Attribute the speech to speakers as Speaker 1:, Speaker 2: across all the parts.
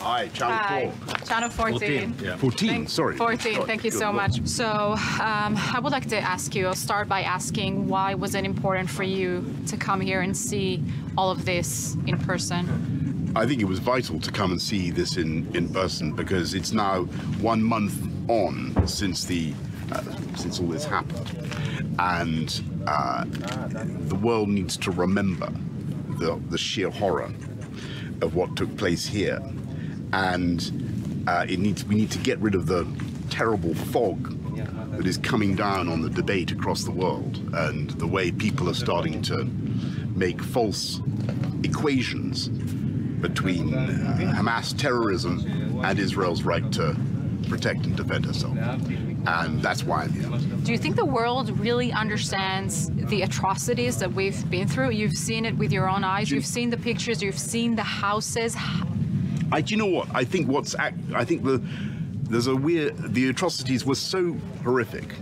Speaker 1: Hi, Channel 4.
Speaker 2: Channel 14.
Speaker 1: 14, sorry.
Speaker 2: 14, thank you so much. So I would like to ask you, I'll start by asking, why was it important for you to come here and see all of this in person?
Speaker 1: I think it was vital to come and see this in person, because it's now 1 month on since all this happened. And the world needs to remember the sheer horror of what took place here. And we need to get rid of the terrible fog that is coming down on the debate across the world, and the way people are starting to make false equations between Hamas terrorism and Israel's right to protect and defend herself. And that's why I'm here.
Speaker 2: Do you think the world really understands the atrocities that we've been through? You've seen it with your own eyes. You've seen the pictures. You've seen the houses.
Speaker 1: Do you know what? I think the atrocities were so horrific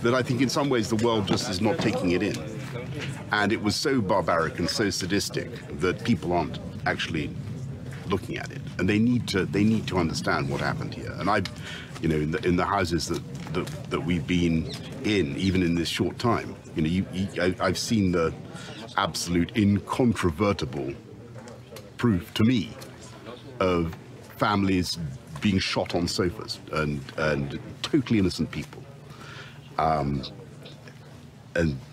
Speaker 1: that I think in some ways the world just is not taking it in. And it was so barbaric and so sadistic that people aren't actually looking at it. And they need to understand what happened here. And in the houses that we've been in, even in this short time, I've seen the absolute incontrovertible proof to me of families being shot on sofas and totally innocent people. And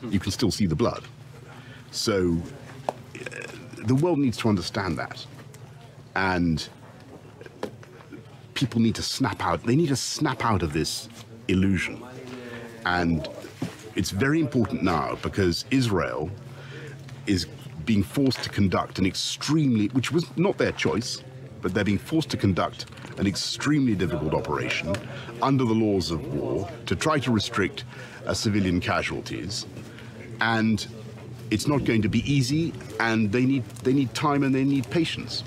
Speaker 1: you can still see the blood. So the world needs to understand that. And people need to snap out. They need to snap out of this illusion. And it's very important now, because Israel is being forced to conduct which was not their choice, but they're being forced to conduct an extremely difficult operation under the laws of war to try to restrict civilian casualties. And it's not going to be easy, and they need time and they need patience.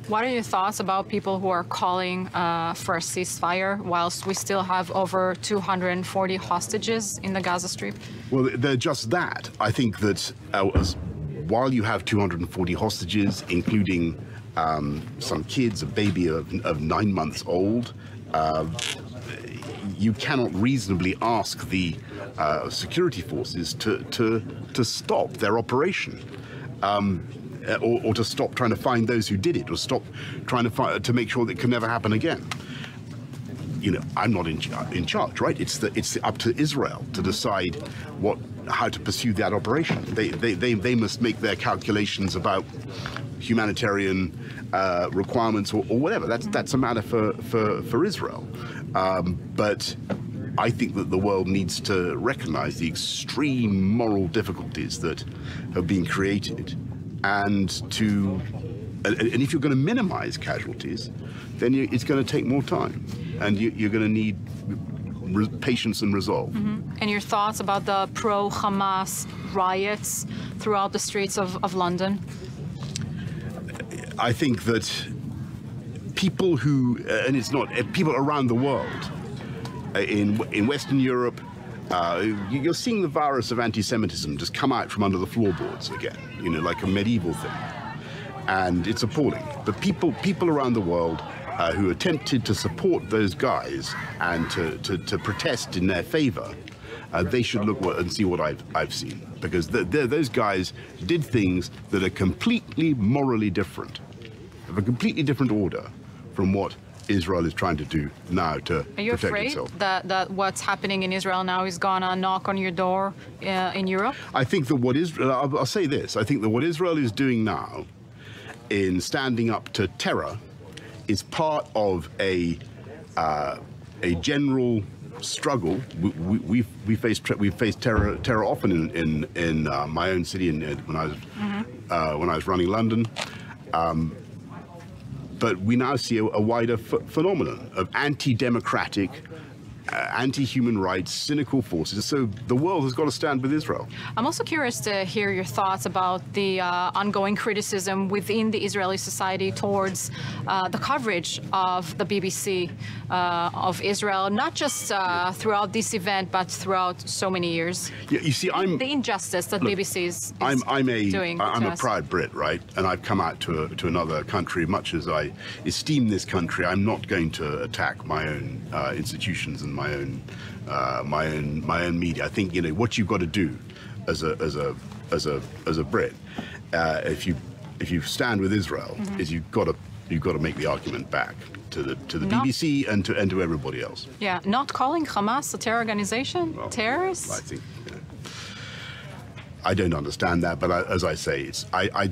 Speaker 2: What are your thoughts about people who are calling for a ceasefire whilst we still have over 240 hostages in the Gaza Strip?
Speaker 1: Well, they're just that. I think that while you have 240 hostages, including some kids, a baby of 9 months old, you cannot reasonably ask the security forces to stop their operation. Or to stop trying to find those who did it, or stop trying to make sure that it can never happen again. I'm not in charge, right? It's up to Israel to decide how to pursue that operation. They must make their calculations about humanitarian requirements or whatever. That's a matter for Israel. But I think that the world needs to recognize the extreme moral difficulties that have been created. And if you're going to minimize casualties, then it's going to take more time, and you're going to need patience and resolve.
Speaker 2: And your thoughts about the pro-Hamas riots throughout the streets of London?
Speaker 1: I think that people people around the world, in Western Europe, you're seeing the virus of anti-Semitism just come out from under the floorboards again, like a medieval thing. And it's appalling. But people around the world who attempted to support those guys and to protest in their favor, they should look and see what I've seen. Because those guys did things that are completely morally different, of a completely different order from what Israel is trying to do now to protect itself.
Speaker 2: Are you afraid that what's happening in Israel now is gonna knock on your door in Europe?
Speaker 1: I think that I'll say this, I think that what Israel is doing now in standing up to terror is part of a general struggle. We've faced terror often in my own city when I was running London. But we now see a wider phenomenon of anti-democratic anti-human rights, cynical forces. So the world has got to stand with Israel.
Speaker 2: I'm also curious to hear your thoughts about the ongoing criticism within the Israeli society towards the coverage of the BBC of Israel, not just throughout this event, but throughout so many years.
Speaker 1: Yeah, you see,
Speaker 2: The injustice that BBC is doing.
Speaker 1: I'm a proud Brit, right? And I've come out to another country. Much as I esteem this country, I'm not going to attack my own institutions and my own media. I think, you know, what you've got to do as a Brit, if you stand with Israel, is you've got to make the argument back to the BBC and to everybody else.
Speaker 2: Yeah, not calling Hamas a terror organization,
Speaker 1: Well,
Speaker 2: terrorists.
Speaker 1: I think, you know, I don't understand that, but as I say, I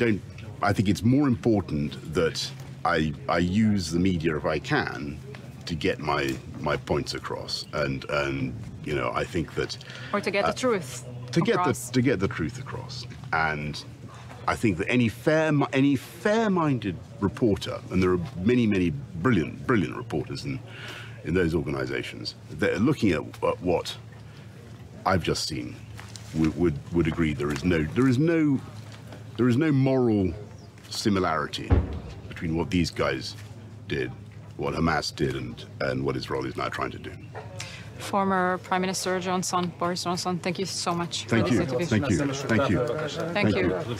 Speaker 1: think it's more important that I use the media if I can to get my points across, and you know, I think that
Speaker 2: Or to get the truth
Speaker 1: to
Speaker 2: across.
Speaker 1: get the truth across, and I think that any fair-minded reporter, and there are many brilliant reporters in those organisations that are looking at what I've just seen, would agree there is no moral similarity between what these guys did, what Hamas did, and what Israel is now trying to do.
Speaker 2: Former Prime Minister Boris Johnson, thank you so much for
Speaker 1: Thank
Speaker 2: this
Speaker 1: you.
Speaker 2: interview.
Speaker 1: Thank you. Thank you.
Speaker 2: Thank you.